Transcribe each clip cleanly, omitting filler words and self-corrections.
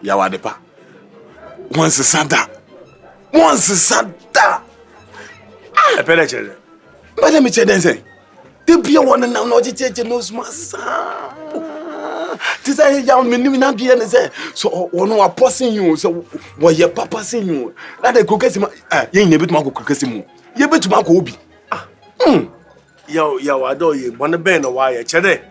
Yaw Adepa. Once Santa. Once Santa. I pay the But let me tell you say. The beer one and now no church no smas. This is young men not be say. So one no posting you so what your papa saying you. That the cook you ain't never to cook him. You bet to Marco Obi. Yo, I do you wanna bend a wire, Chede.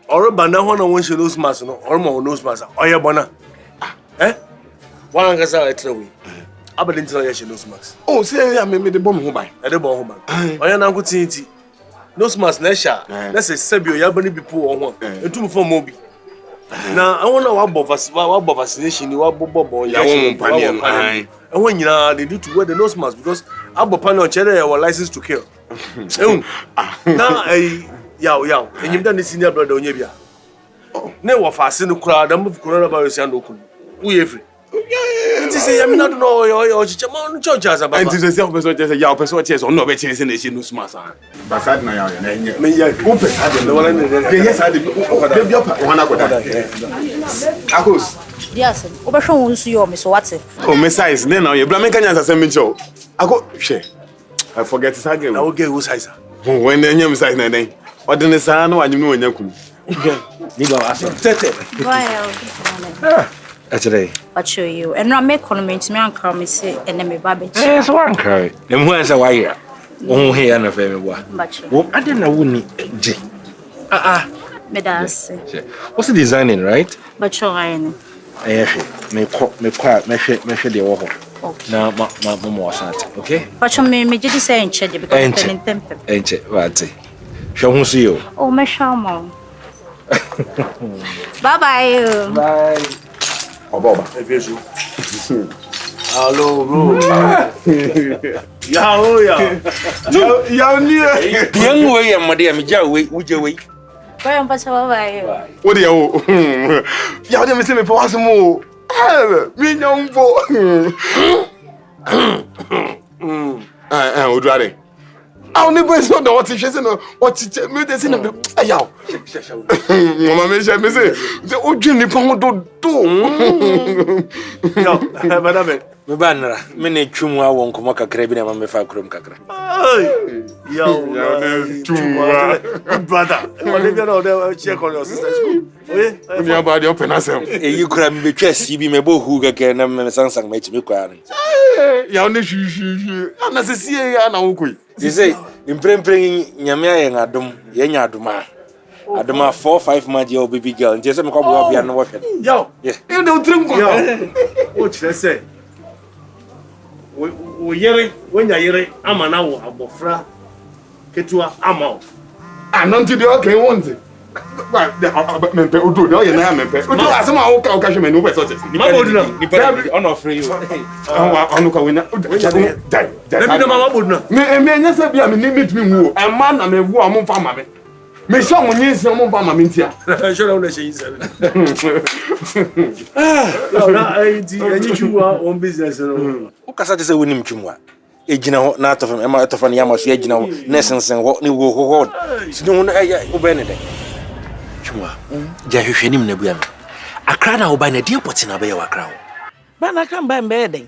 Or a banana one on she lose mass or more nose mass. Or your banana. Eh? One gets out at the I didn't tell you she lose mass. Oh, say I made the bomb home by. At the bomb. Or your uncle Tinty. Nose mass, Nesha. Let's say Sebio, Yabani be poor one. And two for Moby. Now, I want to know about vaccination, you are Bobo, and when you are, they do to wear the nose mask because Abba Pano Cheddar are licensed to kill. Now, Yaw, and you've done the senior brother on Yabia. Never fast in the crowd, I'm of coronavirus and Oku. We every. It is a not know your church as about. And to the self person, just a Yaw person, chess or no better chasing the Shin Smas. But I know me, open. Yes, I did. Yes, Oberon will see you, Miss Watson. Oh, Messiah, then now you're blaming as a semi show. I go, share. I forget to again. I will get who's size. When the name is name. What the Nesano, and you know when you come. You go ask Actually, I'll show you. And not make comments me and come say, and then me babbage. yes, one cry. Them who answer why here. Oh, here and a family. What I didn't know, wouldn't it? Medas. What's the designing, right? But you're right. Me quiet, measure the overhaul. Now, my more sat, okay? But you may just say in check because I'm in temper. Ain't it? What? Show who see you. Oh, my shaman. Bye bye. Bye. Oh, Boba. Hello, bro. Yaw near. Young way, and my dear, me jaw wait, would you wait? Bye, bye. What do you? Yaw didn't see me for some more. Me young boy. Would rather. I'll never saw the what teachers and what teacher made this in a yaw. Mamma, me say, the old Jimmy Pound do. Yo, madame. Me banner, many chumwa won't come a crabby and me far crum cacra. Yo, brother. Whatever, check on your sister's school. Your body open us. You could be chess, you be my boy who again and Samsung makes me crying. Yaw, she, and as a sea, and I'll quit. You say, in bringing Yamia and Adam, Yanya Duma. Adama 4-5 months your baby girl, and just a couple of piano working. Yo, yeah, you don't drink. What should I say? We hearing when you're hearing, I'm an hour about Fra Ketua Amo. I'm not to the okay one thing. But the men do the name. As a man, I'll catch him and over such as the honor for you. I'm not going to die. Let me know what not. Me, yes, I'm limit me. A man, I'm a woman farmer. Me, someone is your mom farmer. I should only say, I need you on business. Who can say winning Chumwa? Ejina not of him, Emma of an Yamas, Ejina, Nessence, and what new hold. Soon I obey. Chumwa, Jahushim Nebuam. A crown will buy a deal putting a bear crown. But I can't buy bedding.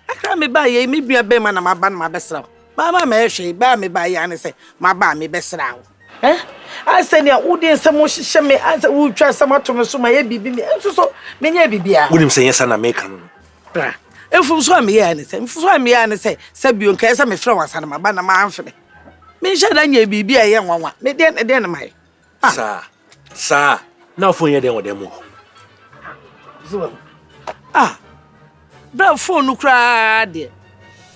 I can't buy a maybe a bearman and my ban my best row. Mamma Mercy, buy me by Yan say, my ban me best row. Eh? I said, yeah, would there some more shame me as I would try some to so my baby, so many baby. Wouldn't say yes, and American. If you saw me anything, for me, and say, Sabu and Casa me flowers and my banner, my Anthony. Me shall I be a young one, me then my. Sir, now for you, then with them. Bro, phone no cried.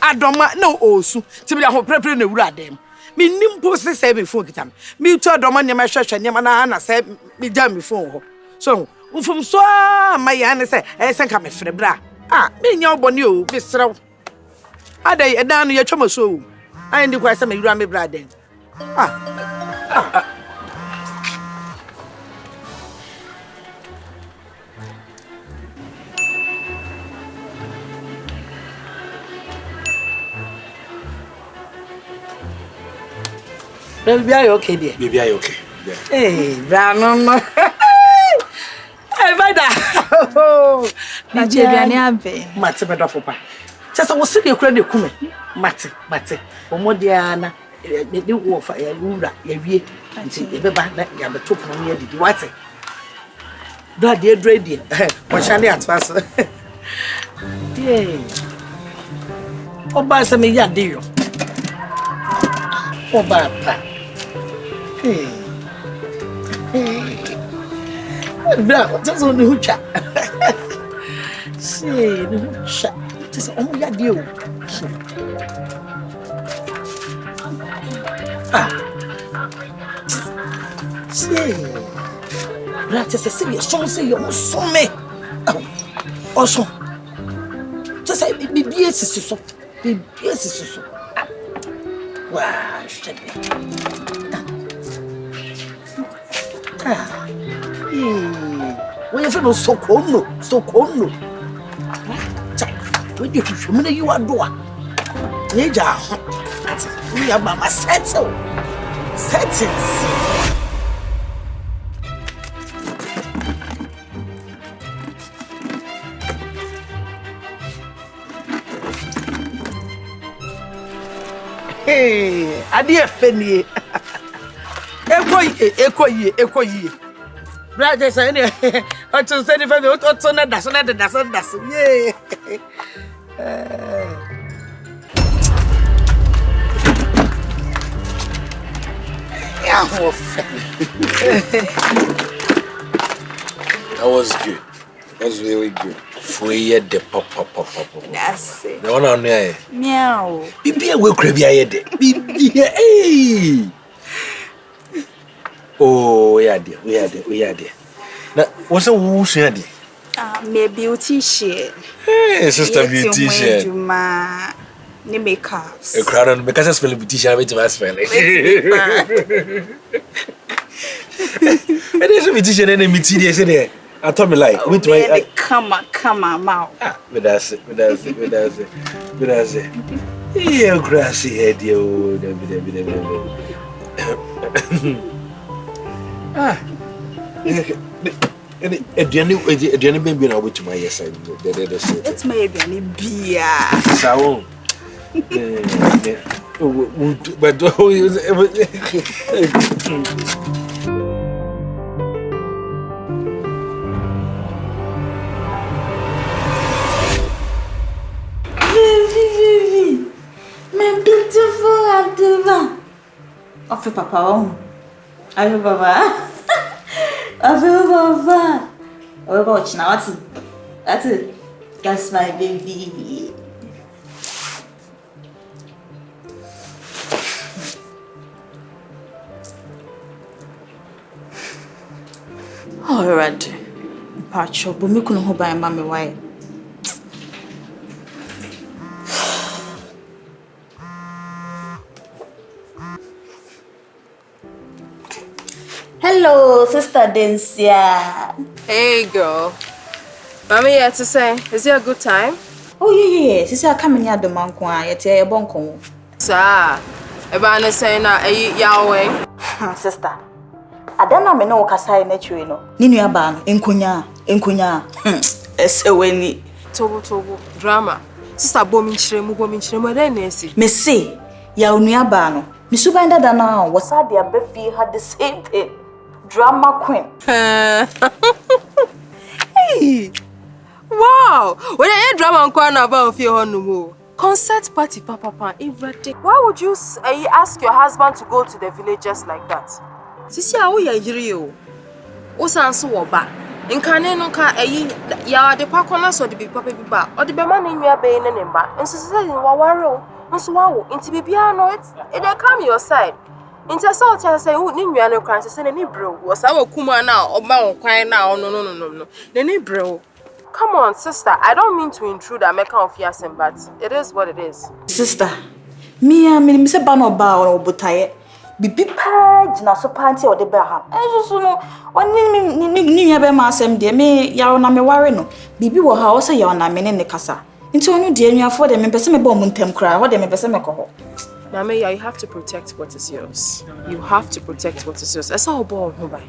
I don't know also to be a whole preparing the rat them. Me nimpo say before them. Me told the money my church and Yamana said me done before. So, from so my Yana say, I think I'm a frebra. Me your bonio, Mr. I day a down your chumma so. I ain't the question me ram me brad then. Baby, are you okay, dear? Baby, are you okay? Hey, Brandon. Hey, Vida. Nigeria abe. Mate me dofo pa. Chesa wo se de kura de kume. Mate. Omodiana. De wo fa ya wura ya wie. Nti e beba na ya beto pono ne adidi. Wate. Do de dread. Mo shane atwas. Yeah. Oba se me ya de yo. Oba pa. Bra, just on the hucha. See, the hucha. Just on your deal. See, bra, just a serious song. Say you must so me. Also, just say BBS is so. BBS is so. Wow, shit. When you feel so cold, when you show you are doing, we are mama settings. Hey, I dear Fanny. Eko ye. Brother say any what to say if I don't so na das. Yeah. That was good. That was really good. Free the pop. That's it. The one on there. Meow. Bibi we crave ya de. Bibi eh. Oh, we are there. Now, what's a who's here? Me beautician. Hey, sister beautician. Ni makeups. A crowd on because I spell beautician, I wait to ask spell. It is a beautician and a material there. I told me like, wait, my come on, mouth. But that's it. Yeah, grassy head, yo. Ediane baby na obuchi my yes I know. It's my Ediane beer. Sawo. But my beautiful Abdullah. Off papa. Ayo baba. Oh, watch now. That's it. That's my baby. Alright. Pacho, but me couldn't hold by mommy why. Hello, Sister Dencia. Hey, girl. Mommy here to say, is it a good time? Oh, yeah. Sister, I come in here the man kwa yet a bonko. Sir, everyone is saying that Yahweh. Sister, I don't know me no kasai netu no. Ninu yaban, enkunya. Eseweni. Tobo, drama. Sister, bominchire, then nesi. Me say, ya unuabano. Misubanda dana was sad their befi had the same thing. Drama queen. Hey! Wow! When I hear drama queen about fear no more. Concert party, papa, everyday. Why would you ask your husband to go to the village just like that? Sisi awo ya yiri o. O sanso wo ba. Nkane no ka ya ADEPAS kona so de bi papa bi ba. O de be ma na nwa be ne ne ba. Nso se wa ware o. Nso wa wo. Nti bibia no it dey come your side. Nti so tell say ni nwa no kran se ne ni bro. Wo sa wa kuma na o ma won kwan na no. Ne ni bro. Come on, sister. I don't mean to intrude and make of Yasin, but it is what it is. Sister, me se ba no ba o botaye. Bibi page na so party o de be ha. So no, oni ni ya be ma asem de me ya na me ware no. Bibi wo ha o se ya na me ne kasa. Nti onu de anuafo de me pese me ba mu ntem kra, ho de me pese me ko ho. Mama, you have to protect what is yours. You have to protect what is yours. Esa obo ho bai.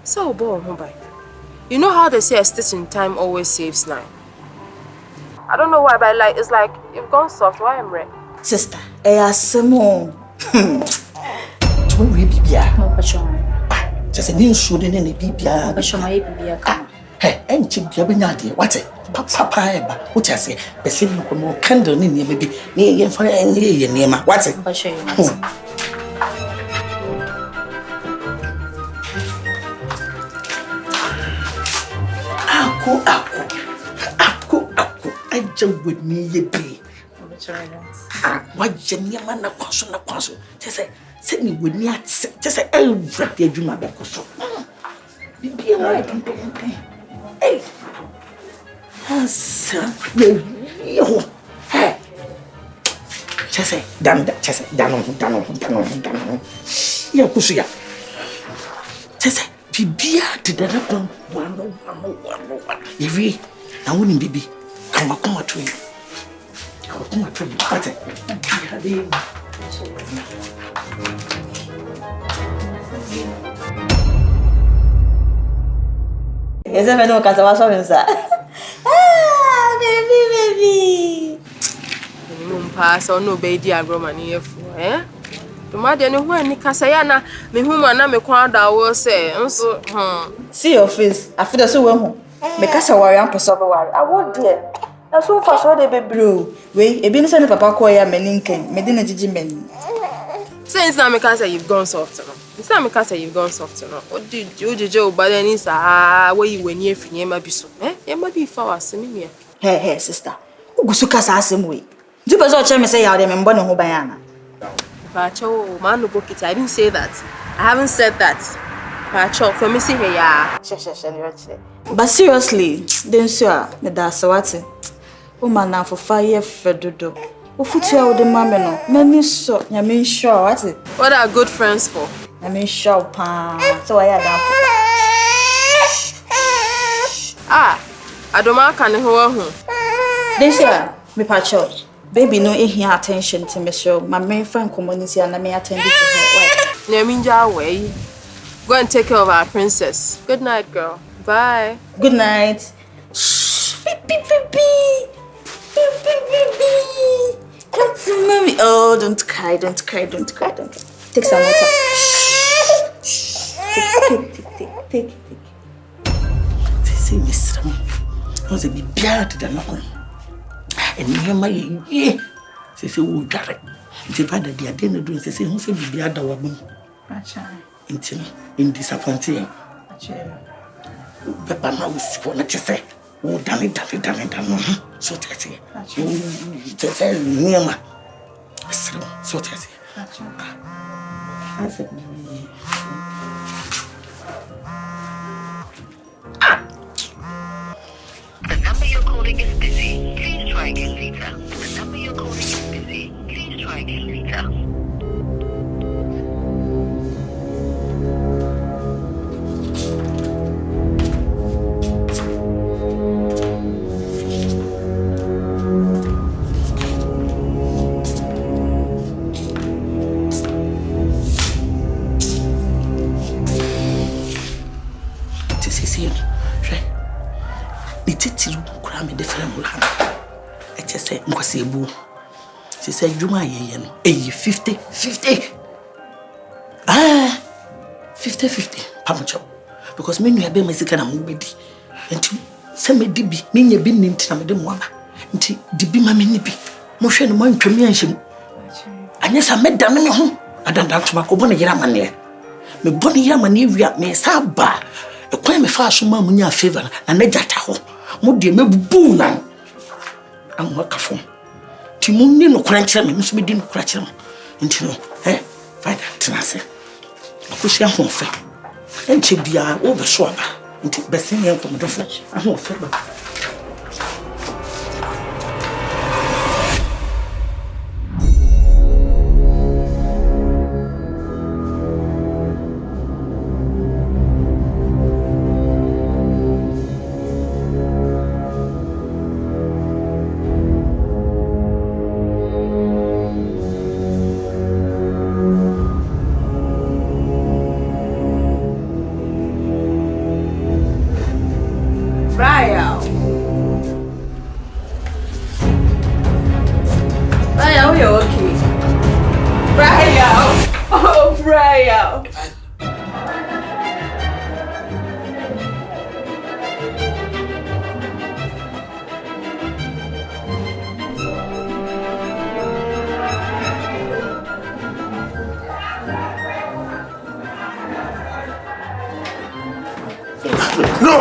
So obo ho bai. You know how they say a stitch in time always saves 9? I don't know why, but like it's like you've gone soft. Why am I? Sister, Simon. To we be here. No, Pachon. Just a new shooting in the BBA. Pachon, my baby. Hey, ain't you giving idea? What's it? Papa, what I say? The same more candle in your baby. Near for any year, what's it? Pachon. Aku. I jump with me, ye be. What Jenny man, kwaso. Just say, send me with me at just say, I'll drop the dream about Koso. Be right. Hey, hey, just say, damn, down. Yeah, Pusia. Just say, be to the one. If we, I wouldn't be. Come on, train. Come on, train. What's it? Yes, I know Casawa sir. Ah, baby. Pass or no baby agro here for, eh? The mother no one Nicasayana, me whom I me quite I will say, so, See your face. I feel so well. Because I worry, I'm possible. I won't dear. That's so fast, what they be blue. Wait, a business and papa coya meninken, medina jimen. Since now, because you've gone soft enough. It's not because you've gone soft enough. What did you do? But then it's where you were near for you, so, eh? You might be for us, me. Hey, sister. Ugusuka same way. Do you also me say, I remember no bayana. Pacho, man, book it. I didn't say that. I haven't said that. Pacho, for me, see here, yeah. But seriously, then, sir, me that's what it. Woman now for 5 years, Fedodo. Who put you out the mamma? No, me so, you mean sure, what it? What are good friends for? I mean sure, pa. So I had that. I don't mind can home. Then, sir, me pacho. Baby, no, here attention to me, show. My main friend community and I may attend to her. Neminja way. Go and take care of our princess. Good night, girl. Bye. Good night. Beep. Come to mommy. Oh, don't cry. Take some water. Take. Say, Mr. I was a bit bad than nothing. And near my ear, say, oh, Jarek. It's a father, the dinner doing, say, who said be other woman. In disappointing. Papa now is what you say. Oh, damn it. So that's it. That's near my. So that's it. The number you're calling is busy. Please try again later. The number you're calling is busy. Please try again later. She said, you are 50. 50. Pamacho. Because me you have been Mexican and movie. And to send me DB, mean you been in Tamadamwa. And DB mammy nippy. Motion and one premiation. And yes, I met down in home. I don't dance my Bonnie Yaman there. Me Bonnie Yaman, you me saba. A quaint fashion mamma in your favor and a jataho. Moody me boona. I'm work for. Timuni no cruncher me, Miss Medin cruncher. Into eh, find out Tenase. I push your home fair. And she be over swab. Into Bessing from the French. I won't fair. Brian. Brian, we are okay. Brian. Oh, Brian. No!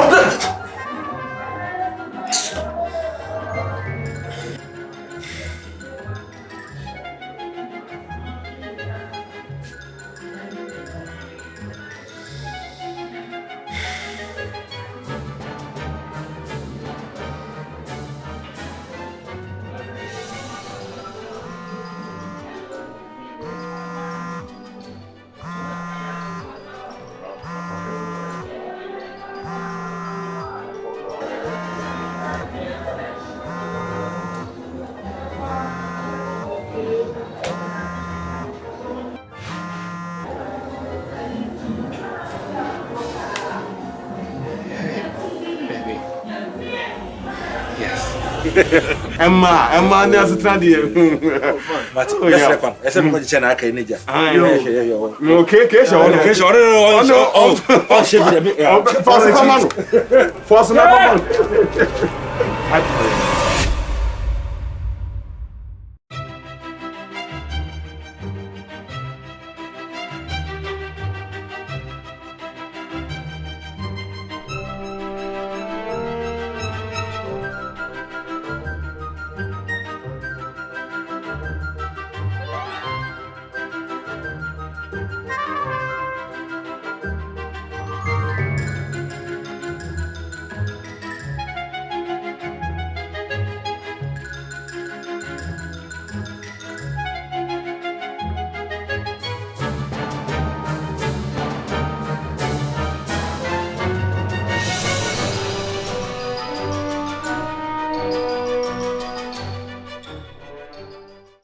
Emma, there's a tragedy. But yes, I'm going to check. I can't. Okay, okay,